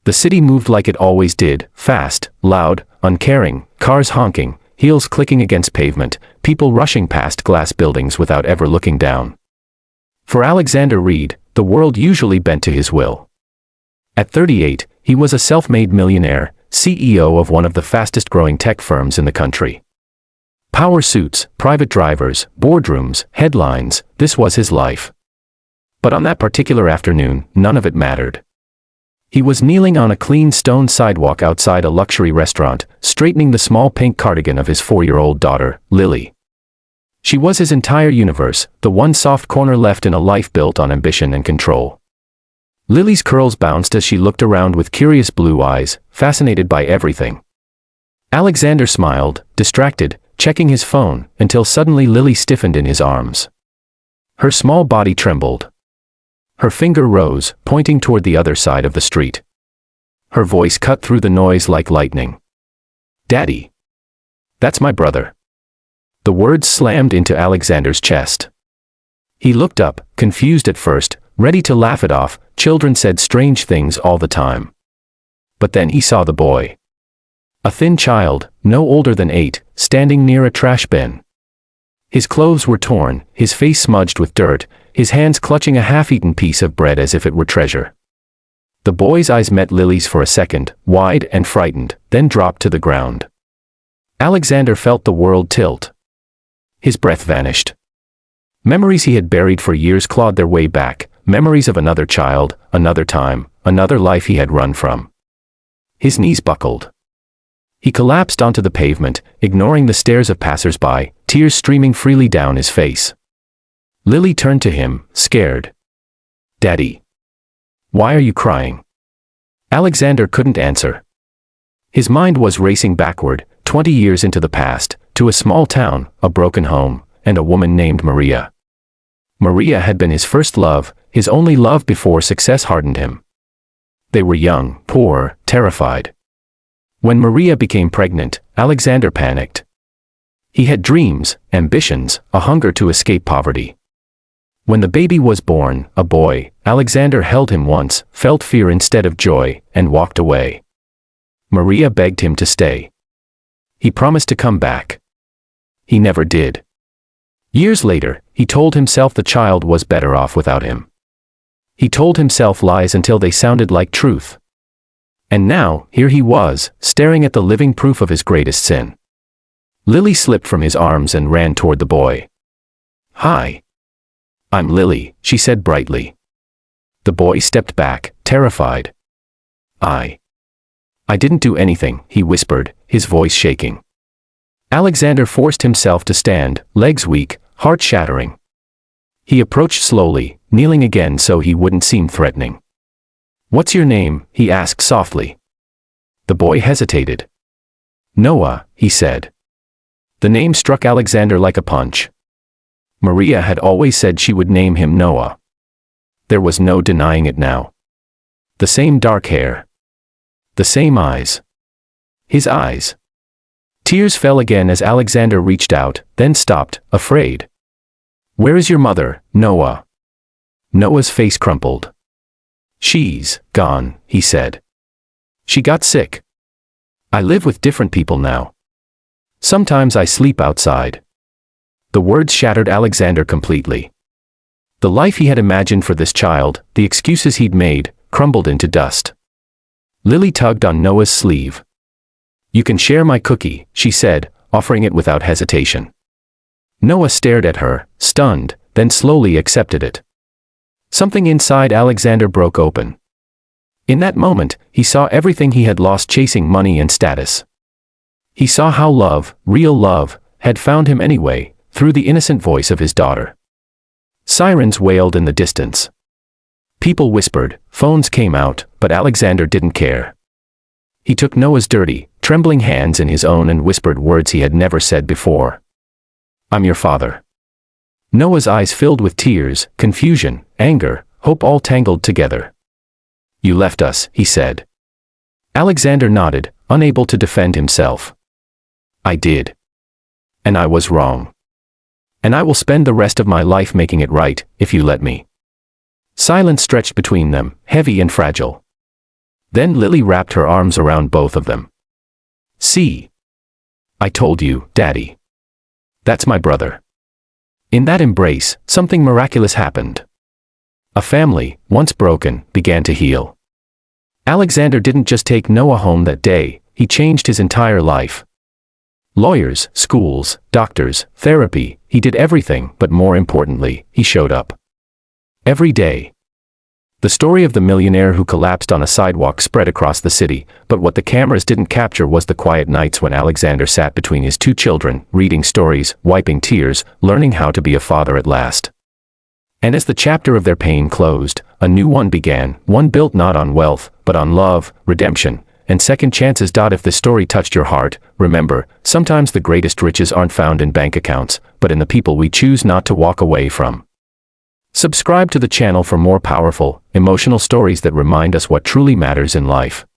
The city moved like it always did, fast, loud, uncaring, cars honking, heels clicking against pavement, people rushing past glass buildings without ever looking down. For Alexander Reed, the world usually bent to his will. At 38, he was a self-made millionaire, CEO of one of the fastest-growing tech firms in the country. Power suits, private drivers, boardrooms, headlines, this was his life. But on that particular afternoon, none of it mattered. He was kneeling on a clean stone sidewalk outside a luxury restaurant, straightening the small pink cardigan of his 4-year-old daughter, Lily. She was his entire universe, the one soft corner left in a life built on ambition and control. Lily's curls bounced as she looked around with curious blue eyes, fascinated by everything. Alexander smiled, distracted, checking his phone, until suddenly Lily stiffened in his arms. Her small body trembled. Her finger rose, pointing toward the other side of the street. Her voice cut through the noise like lightning. "Daddy. That's my brother." The words slammed into Alexander's chest. He looked up, confused at first, ready to laugh it off. Children said strange things all the time. But then he saw the boy. A thin child, no older than 8, standing near a trash bin. His clothes were torn, his face smudged with dirt, his hands clutching a half-eaten piece of bread as if it were treasure. The boy's eyes met Lily's for a second, wide and frightened, then dropped to the ground. Alexander felt the world tilt. His breath vanished. Memories he had buried for years clawed their way back, memories of another child, another time, another life he had run from. His knees buckled. He collapsed onto the pavement, ignoring the stares of passers-by, tears streaming freely down his face. Lily turned to him, scared. "Daddy. Why are you crying?" Alexander couldn't answer. His mind was racing backward, 20 years into the past, to a small town, a broken home, and a woman named Maria. Maria had been his first love, his only love before success hardened him. They were young, poor, terrified. When Maria became pregnant, Alexander panicked. He had dreams, ambitions, a hunger to escape poverty. When the baby was born, a boy, Alexander held him once, felt fear instead of joy, and walked away. Maria begged him to stay. He promised to come back. He never did. Years later, he told himself the child was better off without him. He told himself lies until they sounded like truth. And now, here he was, staring at the living proof of his greatest sin. Lily slipped from his arms and ran toward the boy. "Hi. I'm Lily," she said brightly. The boy stepped back, terrified. I didn't do anything," he whispered, his voice shaking. Alexander forced himself to stand, legs weak, heart shattering. He approached slowly, kneeling again so he wouldn't seem threatening. "What's your name?" he asked softly. The boy hesitated. "Noah," he said. The name struck Alexander like a punch. Maria had always said she would name him Noah. There was no denying it now. The same dark hair. The same eyes. His eyes. Tears fell again as Alexander reached out, then stopped, afraid. "Where is your mother, Noah?" Noah's face crumpled. "She's gone," he said. "She got sick. I live with different people now. Sometimes I sleep outside." The words shattered Alexander completely. The life he had imagined for this child, the excuses he'd made, crumbled into dust. Lily tugged on Noah's sleeve. "You can share my cookie," she said, offering it without hesitation. Noah stared at her, stunned, then slowly accepted it. Something inside Alexander broke open. In that moment, he saw everything he had lost chasing money and status. He saw how love, real love, had found him anyway, through the innocent voice of his daughter. Sirens wailed in the distance. People whispered, phones came out, but Alexander didn't care. He took Noah's dirty, trembling hands in his own and whispered words he had never said before. "I'm your father." Noah's eyes filled with tears, confusion, anger, hope all tangled together. "You left us," he said. Alexander nodded, unable to defend himself. "I did. And I was wrong. And I will spend the rest of my life making it right, if you let me." Silence stretched between them, heavy and fragile. Then Lily wrapped her arms around both of them. "See? I told you, Daddy. That's my brother." In that embrace, something miraculous happened. A family, once broken, began to heal. Alexander didn't just take Noah home that day, he changed his entire life. Lawyers, schools, doctors, therapy, he did everything, but more importantly, he showed up. Every day. The story of the millionaire who collapsed on a sidewalk spread across the city, but what the cameras didn't capture was the quiet nights when Alexander sat between his two children, reading stories, wiping tears, learning how to be a father at last. And as the chapter of their pain closed, a new one began, one built not on wealth, but on love, redemption, and second chances. If this story touched your heart, remember, sometimes the greatest riches aren't found in bank accounts, but in the people we choose not to walk away from. Subscribe to the channel for more powerful, emotional stories that remind us what truly matters in life.